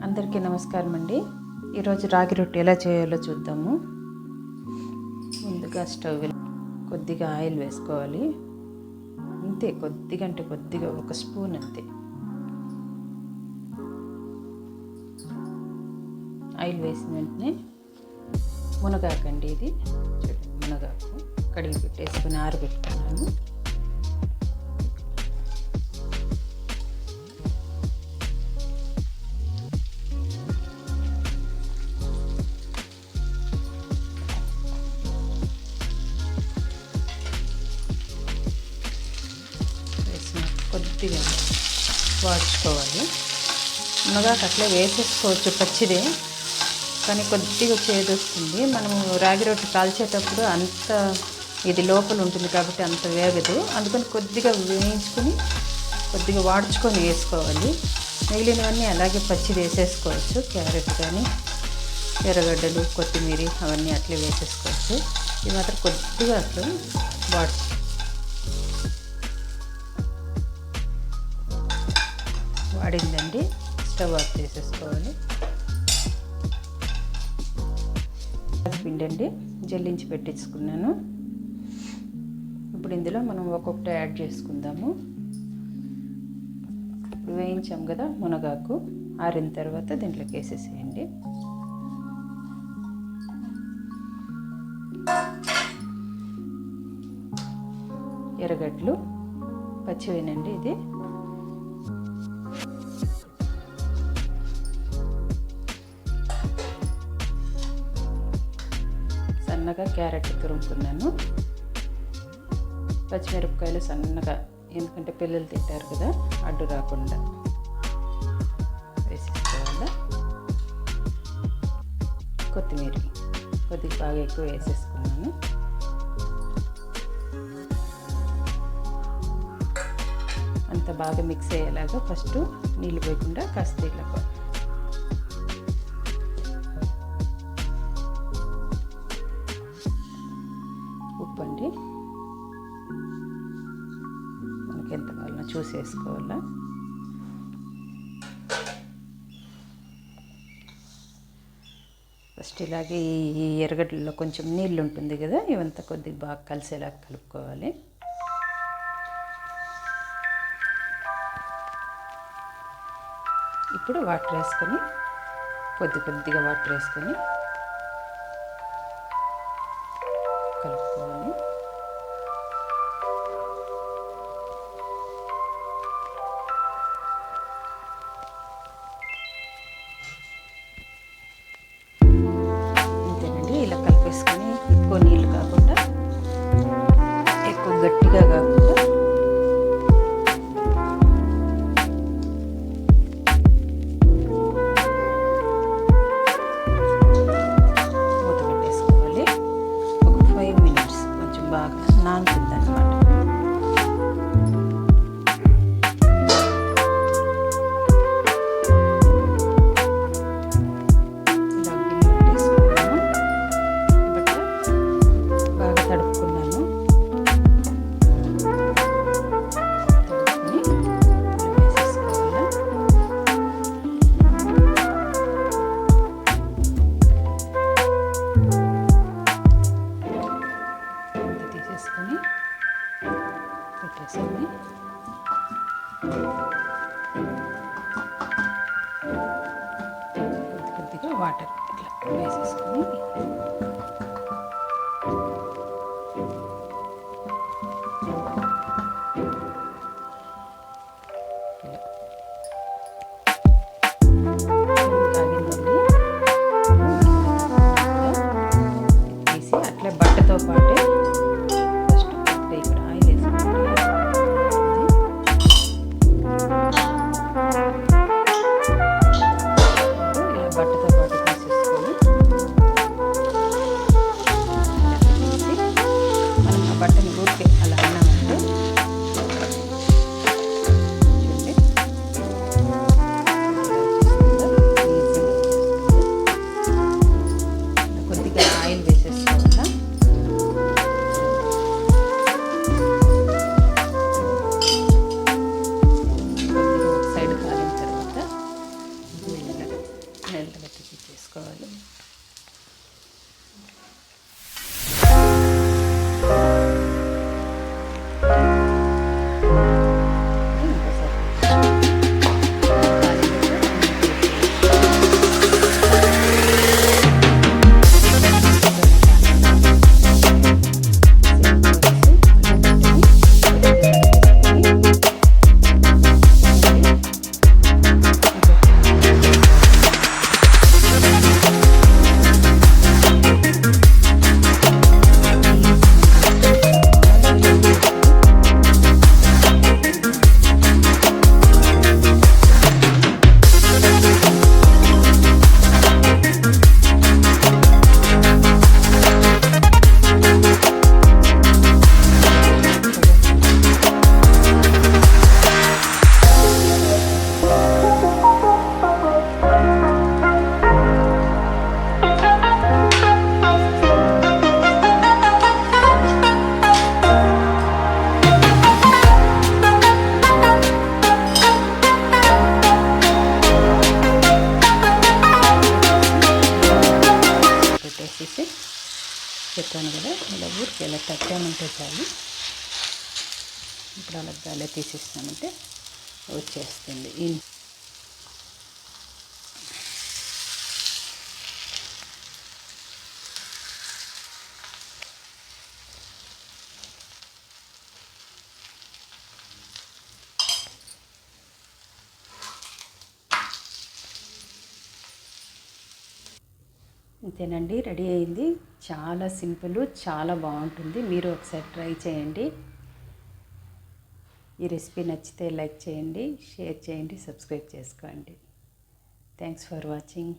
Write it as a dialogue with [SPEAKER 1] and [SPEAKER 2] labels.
[SPEAKER 1] అందరికీ నమస్కారం అండి. ఈరోజు రాగి రొట్టె ఎలా చేయాలో చూద్దాము. ముందుగా స్టవ్ కొద్దిగా ఆయిల్ వేసుకోవాలి. అంతే, కొద్దిగా అంటే కొద్దిగా, 1 స్పూన్ అంతే ఆయిల్ వేసిన వెంటనే మునగాకండి, ఇది చూడండి, మునగాకు కడిగి పెట్టేసుకుని ఆరబెట్టుకున్నాను. కొద్దిగా వాడ్చుకోవాలి. మునగాకు అట్లే వేసేసుకోవచ్చు పచ్చిదే, కానీ కొద్దిగా చేదొస్తుంది. మనము రాగి రొట్టె కాల్చేటప్పుడు అంత ఇది లోపల ఉంటుంది కాబట్టి అంత వేగదు. అందుకని కొద్దిగా వేయించుకొని కొద్దిగా వాడ్చుకొని వేసుకోవాలి. మిగిలినవన్నీ అలాగే పచ్చిది వేసేసుకోవచ్చు. క్యారెట్ కానీ ఎర్రగడ్డలు, కొత్తిమీర అవన్నీ అట్లే వేసేసుకోవచ్చు. ఇది మాత్రం కొద్దిగా అట్లా వాడిందండి. స్టవ్ ఆఫ్ చేసేసుకోవాలి. పిండి అండి, జల్లించి పెట్టించుకున్నాను. ఇప్పుడు ఇందులో మనం ఒక్కొక్కటి యాడ్ చేసుకుందాము. ఇప్పుడు వేయించాం కదా మునగాకు, ఆరిన తర్వాత దీంట్లోకి వేసేసేయండి. ఎర్రగడ్డలు పచ్చివేనండి, ఇది సన్నగా క్యారెట్ తురుముకున్నాను. పచ్చిమిరపకాయలు సన్నగా, ఎందుకంటే పిల్లలు తింటారు కదా, అడ్డు రాకుండా వేసేసుకోవాలి. కొత్తిమీర కొద్దిగా బాగా ఎక్కువ వేసేసుకున్నాను. అంత బాగా మిక్స్ అయ్యేలాగా ఫస్ట్ నీళ్ళు పోయకుండా కాస్త ఇలా ఉప్పు అండి, మనకి ఎంత కావాలో చూసేసుకోవాలా. ఫస్ట్ ఇలాగే ఈ ఎర్రగడ్డల్లో కొంచెం నీళ్ళు ఉంటుంది కదా, ఇవంతా కొద్దిగా బాగా కలిసేలా కలుపుకోవాలి. ఇప్పుడు వాటర్ వేసుకొని కొద్దిగా వాటర్ వేసుకొని కలుపుకోవాలి. అంతేనండి, ఇలా కలిపేసుకొని ఎక్కువ నీళ్ళు కాకుండా, ఎక్కువ గట్టిగా కాకుండా నానుతుందన్నమాట. ఇలా గిన్నె పెట్టేసుకున్నాను. బట్ బాగా తడుపుకున్నాను. తడుపుకొని వేసేసుకోవాలి. తీసేసుకొని పెట్టేసుకొని కొద్దిగా వాటర్ ఇట్లా వేసేసుకొని తీసి అట్లా బట్టతో పాటే ఇక్కడ ఆయిల్ వేసుకోవాలి. ఇలా బట్టతో పాటు తీసేసుకొని ఉంటే చాలు. ఇప్పుడు అలా గాలి తీసేస్తామంటే వచ్చేస్తుంది. అంతేనండి, రెడీ అయింది. చాలా సింపుల్, చాలా బాగుంటుంది. మీరు ఒకసారి ట్రై చేయండి. ఈ రెసిపీ నచ్చితే లైక్ చేయండి, షేర్ చేయండి, సబ్స్క్రైబ్ చేసుకోండి. Thanks for watching.